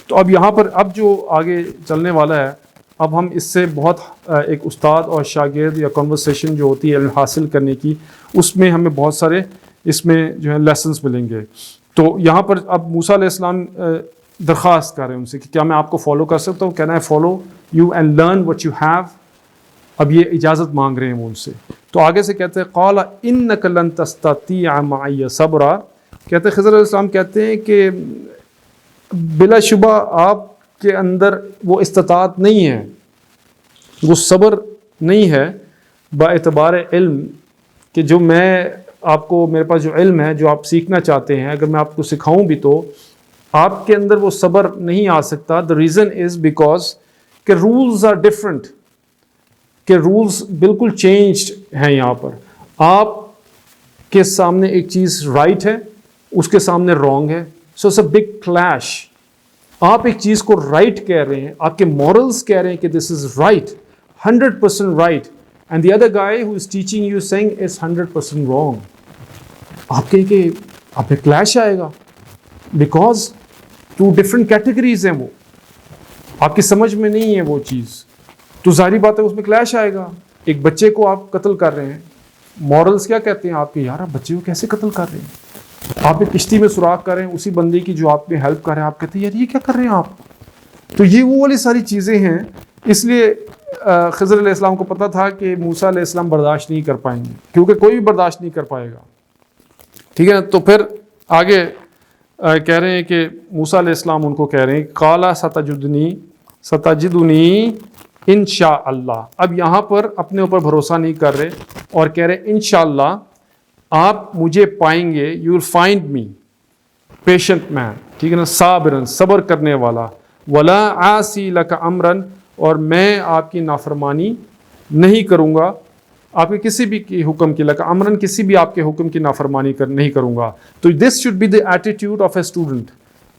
تو اب یہاں پر اب جو آگے چلنے والا ہے، اب ہم اس سے بہت ایک استاد اور شاگرد یا کنورسیشن جو ہوتی ہے علم حاصل کرنے کی، اس میں ہمیں بہت سارے اس میں جو ہے لیسنس ملیں گے۔ تو یہاں پر اب موسیٰ علیہ السلام درخواست کر رہے ہیں ان سے کہ کیا میں آپ کو فالو کر سکتا ہوں؟ کہنا ہے follow you and learn what you have. اب یہ اجازت مانگ رہے ہیں وہ ان سے، تو آگے سے کہتے ہیں قال انک لن تستطیع معی صبرا، کہتے ہیں خضر علیہ السلام کہتے ہیں کہ بلا شبہ آپ کے اندر وہ استطاعت نہیں ہے، وہ صبر نہیں ہے، با اعتبار علم کہ جو میں آپ کو، میرے پاس جو علم ہے جو آپ سیکھنا چاہتے ہیں، اگر میں آپ کو سکھاؤں بھی تو آپ کے اندر وہ صبر نہیں آ سکتا۔ the reason is because کہ رولز آر ڈفرنٹ، کہ رولز بالکل چینجڈ ہیں یہاں پر۔ آپ کے سامنے ایک چیز رائٹ ہے، اس کے سامنے رانگ ہے، so it's a big clash. آپ ایک چیز کو رائٹ کہہ رہے ہیں، آپ کے مورلز کہہ رہے ہیں کہ this is right, 100% right, and the other guy who is teaching you seeing is 100% wrong. آپ کہیں کہ آپ پہ کلیش آئے گا، بیکاز ٹو ڈفرنٹ کیٹیگریز ہیں، وہ آپ کی سمجھ میں نہیں ہے وہ چیز، تو ظاہری بات ہے اس میں کلیش آئے گا۔ ایک بچے کو آپ قتل کر رہے ہیں، مورلز کیا کہتے ہیں آپ کے، یار آپ بچے کو کیسے قتل کر رہے ہیں؟ آپ ایک کشتی میں سوراخ کر رہے ہیں اسی بندے کی جو آپ میں ہیلپ کر رہے ہیں، آپ کہتے ہیں یار یہ کیا کر رہے ہیں آپ؟ تو یہ وہ والی ساری چیزیں ہیں۔ اس لیے خضر علیہ السلام کو پتہ تھا کہ موسیٰ علیہ السلام برداشت نہیں کر پائیں گے، کیونکہ کوئی بھی برداشت نہیں کر پائے گا، ٹھیک ہے نا۔ تو پھر آگے کہہ رہے ہیں کہ موسیٰ علیہ السلام ان کو کہہ رہے ہیں قال ستجدنی انشاء اللہ۔ اب یہاں پر اپنے اوپر بھروسہ نہیں کر رہے اور کہہ رہے انشاءاللہ آپ مجھے پائیں گے، you will find me patient man, ٹھیک ہے نا، صابرن صبر کرنے والا، ولا عاصی لک امرن، اور میں آپ کی نافرمانی نہیں کروں گا، آپ کے کسی بھی کی حکم کی، لک امرن کسی بھی آپ کے حکم کی نافرمانی نہیں کروں گا۔ تو this should be the attitude of a student,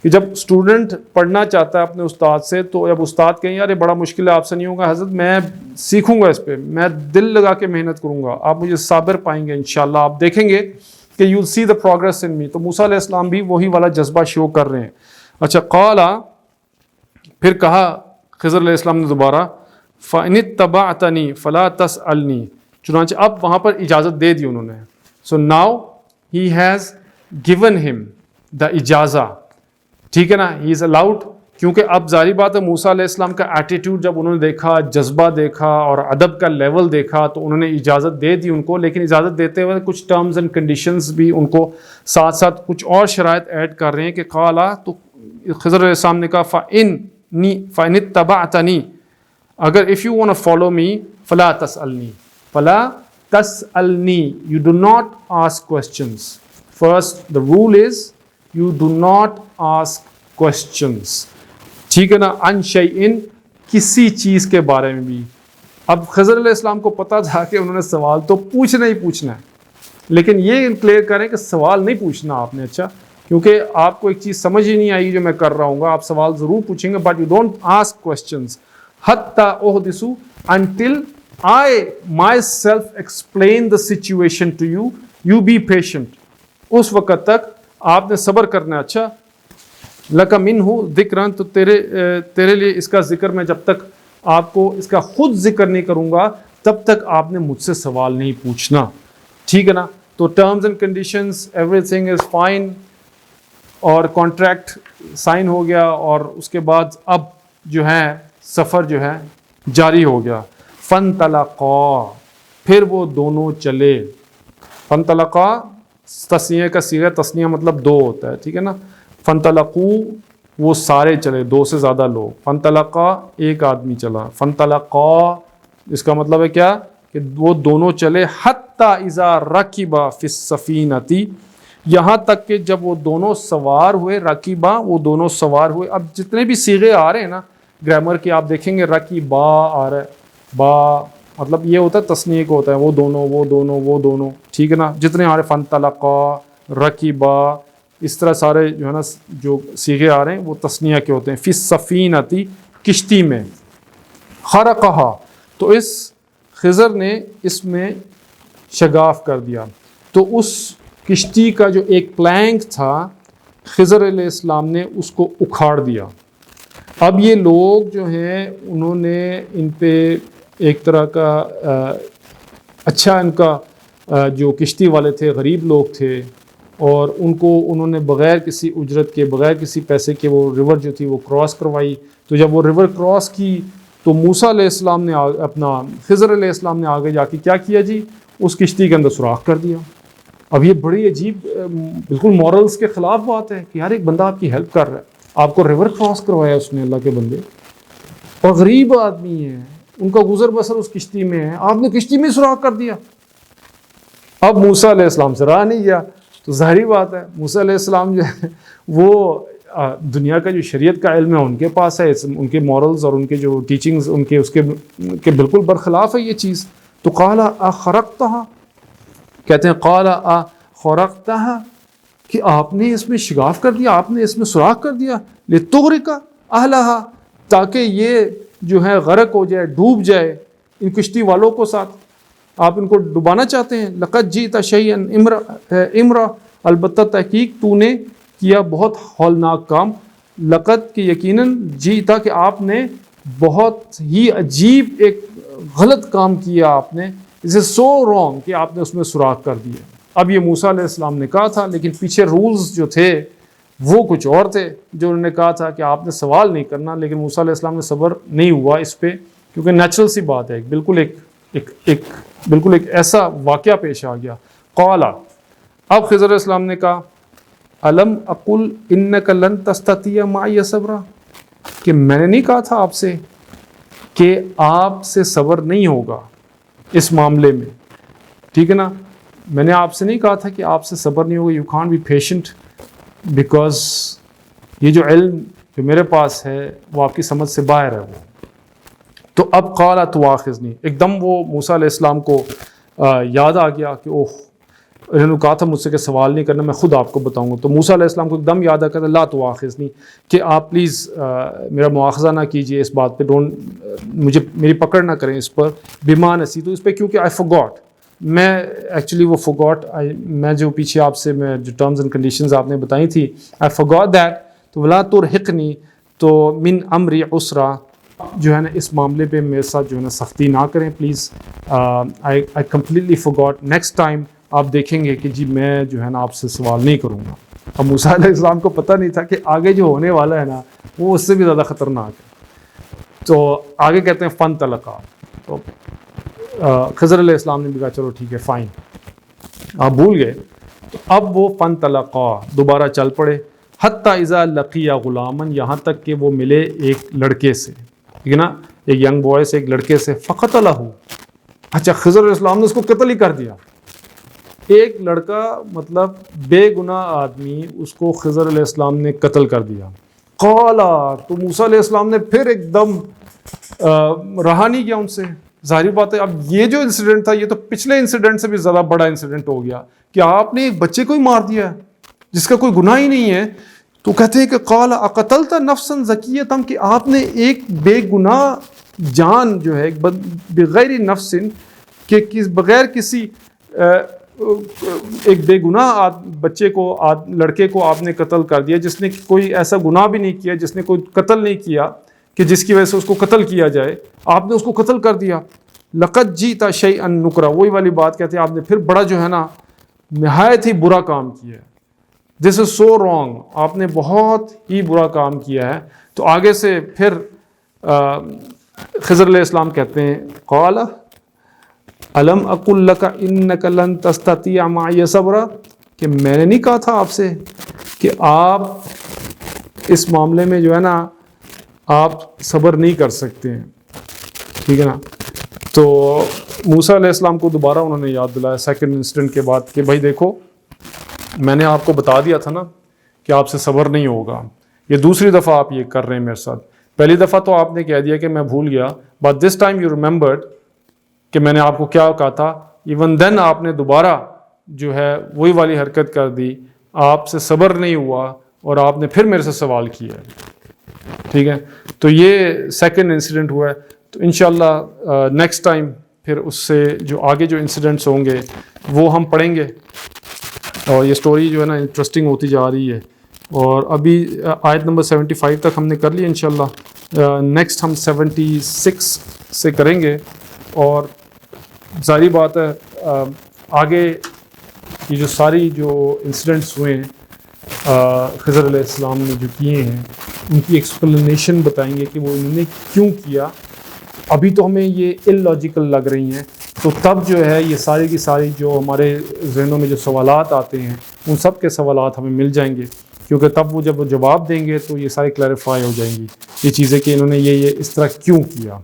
کہ جب اسٹوڈنٹ پڑھنا چاہتا ہے اپنے استاد سے، تو جب استاد کہیں یار یہ بڑا مشکل ہے آپ سے نہیں ہوگا حضرت، میں سیکھوں گا، اس پہ میں دل لگا کے محنت کروں گا، آپ مجھے صابر پائیں گے انشاءاللہ، آپ دیکھیں گے کہ you C the progress in می۔ تو موسیٰ علیہ السلام بھی وہی والا جذبہ شو کر رہے ہیں۔ اچھا قال، پھر کہا خضر علیہ السلام نے دوبارہ فَإِنِ اتَّبَعْتَنِي فَلَا تَسْأَلْنِي، چنانچہ اب وہاں پر اجازت دے دی انہوں نے۔ So now he has given ہم دا اجازہ، ٹھیک ہے نا، ہی از الاؤڈ، کیونکہ اب ظاہری بات ہے موسیٰ علیہ السلام کا ایٹیٹیوڈ جب انہوں نے دیکھا، جذبہ دیکھا اور ادب کا لیول دیکھا، تو انہوں نے اجازت دے دی ان کو، لیکن اجازت دیتے ہوئے کچھ ٹرمز اینڈ کنڈیشنز بھی ان کو ساتھ ساتھ کچھ اور شرائط ایڈ کر رہے ہیں کہ قالا، تو خضر علیہ السلام نے کہا فَإِنِ اتَّبَعْتَنِي، اگر if you want to follow me فَلَا تَسْأَلْنِي فلا تسألنی, you do not ask questions. First, the rule is you do not ask questions. ٹھیک ہے نا, ان شیئن, کسی چیز کے بارے میں بھی. اب خضر علیہ السلام کو پتا تھا کہ انہوں نے سوال تو پوچھنا ہی پوچھنا ہے, لیکن یہ کلیئر کریں کہ سوال نہیں پوچھنا آپ نے. اچھا, کیونکہ آپ کو ایک چیز سمجھ ہی نہیں آئی جو میں کر رہا ہوں گا, آپ سوال ضرور پوچھیں گے, but you don't ask questions حتی احدث until I myself explain the situation to you. You be patient. اس وقت تک آپ نے صبر کرنا ہے. اچھا, لَكَ مِنْهُ ذِكْرًا, تو تیرے لیے اس کا ذکر میں جب تک آپ کو اس کا خود ذکر نہیں کروں گا تب تک آپ نے مجھ سے سوال نہیں پوچھنا. ٹھیک ہے نا. تو terms and conditions everything is fine, اور کانٹریکٹ سائن ہو گیا, اور اس کے بعد اب جو ہے سفر جو ہے جاری ہو گیا. فَانْطَلَقَا, پھر وہ دونوں چلے. فَانْطَلَقَا تسنیہ کا صیغہ, تسنیہ مطلب دو ہوتا ہے. ٹھیک ہے نا. فَانْطَلَقُوا, وہ سارے چلے, دو سے زیادہ لوگ. فَانْطَلَقَا, ایک آدمی چلا. فَانْطَلَقَا, اس کا مطلب ہے کیا کہ وہ دونوں چلے. حَتَّى إِذَا رَكِبَا فِي السَّفِينَةِ, یہاں تک کہ جب وہ دونوں سوار ہوئے. رَكِبَا, وہ دونوں سوار ہوئے. اب جتنے بھی صیغے آ رہے ہیں نا گرامر کے, آپ دیکھیں گے رَكِبَا آ رہا ہے, با مطلب یہ ہوتا ہے تسنیہ کو ہوتا ہے, وہ دونوں وہ دونوں وہ دونوں. ٹھیک ہے نا. جتنے آ رہے ہیں فَانْطَلَقَا, رَكِبَا, اس طرح سارے جو ہے نا جو صیغے آ رہے ہیں وہ تسنیہ کے ہوتے ہیں. فِي السَّفِينَةِ, کشتی میں. خَرَقَهَا, تو اس خضر نے اس میں شگاف کر دیا. تو اس کشتی کا جو ایک پلینک تھا خضر علیہ السلام نے اس کو اکھاڑ دیا. اب یہ لوگ جو ہیں انہوں نے ان پہ ایک طرح کا اچھا, ان کا جو کشتی والے تھے غریب لوگ تھے, اور ان کو انہوں نے بغیر کسی اجرت کے, بغیر کسی پیسے کے وہ ریور جو تھی وہ کراس کروائی. تو جب وہ ریور کراس کی تو موسیٰ علیہ السلام نے اپنا خضر علیہ السلام نے آگے جا کے کیا کیا جی, اس کشتی کے اندر سوراخ کر دیا. اب یہ بڑی عجیب, بالکل مورلز کے خلاف بات ہے کہ یار ایک بندہ آپ کی ہیلپ کر رہا ہے, آپ کو ریور کراس کروایا اس نے, اللہ کے بندے, اور غریب آدمی ہے, ان کا گزر بسر اس کشتی میں ہے, آپ نے کشتی میں سوراخ کر دیا. اب موسیٰ علیہ السلام سے رہا نہیں گیا. تو ظاہری بات ہے موسیٰ علیہ السلام جو ہے وہ دنیا کا جو شریعت کا علم ہے ان کے پاس ہے, ان کے مورلز اور ان کے جو ٹیچنگز ان کے اس کے بالکل برخلاف ہے یہ چیز. تو قال اخرقتها, کہتے ہیں قال اخرقتها, کہ آپ نے اس میں شگاف کر دیا, آپ نے اس میں سوراخ کر دیا. لتغرق اہلها, تاکہ یہ جو ہے غرق ہو جائے, ڈوب جائے ان کشتی والوں کو ساتھ, آپ ان کو ڈبانا چاہتے ہیں. لقد جئت شیئا امرا, البتہ تحقیق تو نے کیا بہت ہولناک کام. لقد کہ یقیناً, جئت کہ آپ نے بہت ہی عجیب ایک غلط کام کیا آپ نے. اسے سو رانگ کہ آپ نے اس میں سوراخ کر دیا. اب یہ موسیٰ علیہ السلام نے کہا تھا, لیکن پیچھے رولز جو تھے وہ کچھ اور تھے, جو انہوں نے کہا تھا کہ آپ نے سوال نہیں کرنا. لیکن موسیٰ علیہ السلام نے صبر نہیں ہوا اس پہ, کیونکہ نیچرل سی بات ہے, بالکل ایک ایسا واقعہ پیش آ گیا. قالا, اب خضر علیہ السلام نے کہا, الم اقل انک لن تستطیع معی صبرا, کہ میں نے نہیں کہا تھا آپ سے کہ آپ سے صبر نہیں ہوگا اس معاملے میں. ٹھیک ہے نا. میں نے آپ سے نہیں کہا تھا کہ آپ سے صبر نہیں ہوگا. You can't be patient, because یہ جو علم جو میرے پاس ہے وہ آپ کی سمجھ سے باہر ہے وہ. تو اب قال تواخذنی, ایک دم وہ موسیٰ علیہ السلام کو یاد آ گیا کہ اوہ, انہوں نے کہا تھا مجھ سے کہ سوال نہیں کرنا, میں خود آپ کو بتاؤں گا. تو موسیٰ علیہ السلام کو ایک دم یاد آ گیا, لا تواخذنی, کہ آپ پلیز میرا مواخذہ نہ کیجئے اس بات پہ, میری پکڑ نہ کریں اس پر. بما نسی, تو اس پہ کیونکہ آئی forgot, میں ایکچولی وہ forgot, میں جو پیچھے آپ سے میں جو ٹرمز اینڈ کنڈیشنز آپ نے بتائی تھی, آئی forgot that. تو ولا ترہقنی, تو من امری عسرا, جو ہے نا اس معاملے پہ میرے ساتھ جو ہے نا سختی نہ کریں please. I completely forgot, next time آپ دیکھیں گے کہ جی میں جو ہے نا آپ سے سوال نہیں کروں گا. اب موسیٰ علیہ السلام کو پتہ نہیں تھا کہ آگے جو ہونے والا ہے نا وہ اس سے بھی زیادہ خطرناک ہے. تو آگے کہتے ہیں فن طلقا, تو خضر علیہ السلام نے بھی کہا چلو ٹھیک ہے فائن, آپ بھول گئے. تو اب وہ فن طلقا, دوبارہ چل پڑے. حتی اذا لقی غلامن, یہاں تک کہ وہ ملے ایک لڑکے سے, ٹھیک ہے نا, ایک ینگ بوائے سے, ایک لڑکے سے. فقتلہ, اچھا خضر علیہ السلام نے اس کو قتل ہی کر دیا. ایک لڑکا مطلب بے گناہ آدمی اس کو خضر علیہ السلام نے قتل کر دیا. قالا تو موسیٰ علیہ السلام نے پھر ایک دم رہا نہیں کیا ان سے. ظاہری بات ہے اب یہ جو انسیڈنٹ تھا یہ تو پچھلے انسیڈنٹ سے بھی زیادہ بڑا انسیڈنٹ ہو گیا کہ آپ نے ایک بچے کو ہی مار دیا ہے جس کا کوئی گناہ ہی نہیں ہے. تو کہتے ہیں کہ قال اقتلت نفسا زکیۃ کہ آپ نے ایک بے گناہ جان جو ہے بغیر نفس کہ بغیر کسی ایک بے گناہ بچے کو لڑکے کو آپ نے قتل کر دیا جس نے کوئی ایسا گناہ بھی نہیں کیا, جس نے کوئی قتل نہیں کیا کہ جس کی وجہ سے اس کو قتل کیا جائے, آپ نے اس کو قتل کر دیا. لقد جئت شیئا نکرا, وہی والی بات کہتے ہیں آپ نے پھر بڑا جو ہے نا نہایت ہی برا کام کیا ہے. دس از سو رانگ, آپ نے بہت ہی برا کام کیا ہے. تو آگے سے پھر خضر علیہ السلام کہتے ہیں قال الم اقل لک انک لن تستطیع معی صبرا کہ میں نے نہیں کہا تھا آپ سے کہ آپ اس معاملے میں جو ہے نا آپ صبر نہیں کر سکتے ہیں. ٹھیک ہے نا. تو موسیٰ علیہ السلام کو دوبارہ انہوں نے یاد دلایا سیکنڈ انسیڈنٹ کے بعد کہ بھائی دیکھو میں نے آپ کو بتا دیا تھا نا کہ آپ سے صبر نہیں ہوگا, یہ دوسری دفعہ آپ یہ کر رہے ہیں میرے ساتھ. پہلی دفعہ تو آپ نے کہہ دیا کہ میں بھول گیا, but this time you remembered کہ میں نے آپ کو کیا کہا تھا. ایون دین آپ نے دوبارہ جو ہے وہی والی حرکت کر دی, آپ سے صبر نہیں ہوا اور آپ نے پھر میرے سے سوال کیا. ٹھیک ہے. تو یہ سیکنڈ انسیڈنٹ ہوا ہے. تو انشاءاللہ نیکسٹ ٹائم پھر اس سے جو آگے جو انسیڈنٹس ہوں گے وہ ہم پڑھیں گے, اور یہ سٹوری جو ہے نا انٹرسٹنگ ہوتی جا رہی ہے. اور ابھی آیت نمبر 75 تک ہم نے کر لی انشاءاللہ. نیکسٹ ہم 76 سے کریں گے. اور ظاہری بات ہے آگے یہ جو ساری جو انسیڈنٹس ہوئے ہیں خضر علیہ السلام نے جو کیے ہیں ان کی ایکسپلینیشن بتائیں گے کہ وہ انہوں نے کیوں کیا. ابھی تو ہمیں یہ ان لاجیکل لگ رہی ہیں, تو تب جو ہے یہ ساری کی ساری جو ہمارے ذہنوں میں جو سوالات آتے ہیں ان سب کے سوالات ہمیں مل جائیں گے, کیونکہ تب وہ جب وہ جواب دیں گے تو یہ ساری کلیریفائی ہو جائیں گی یہ چیزیں کہ انہوں نے یہ اس طرح کیوں کیا.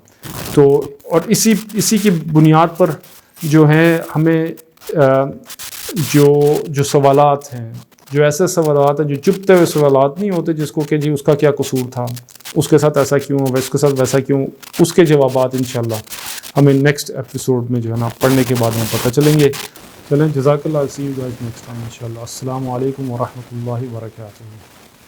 تو اور اسی کی بنیاد پر جو ہیں ہمیں جو سوالات ہیں, جو ایسے سوالات ہیں جو چپتے ہوئے سوالات نہیں ہوتے جس کو کہ جی اس کا کیا قصور تھا, اس کے ساتھ ایسا کیوں, اس کے ساتھ ویسا کیوں, اس کے جوابات انشاءاللہ ہمیں نیکسٹ ایپیسوڈ میں جو ہے نا پڑھنے کے بعد میں پتہ چلیں گے. چلیں جزاک اللہ, سی یو گائز نیکسٹ ٹائم انشاءاللہ. السلام علیکم ورحمۃ اللہ وبرکاتہ.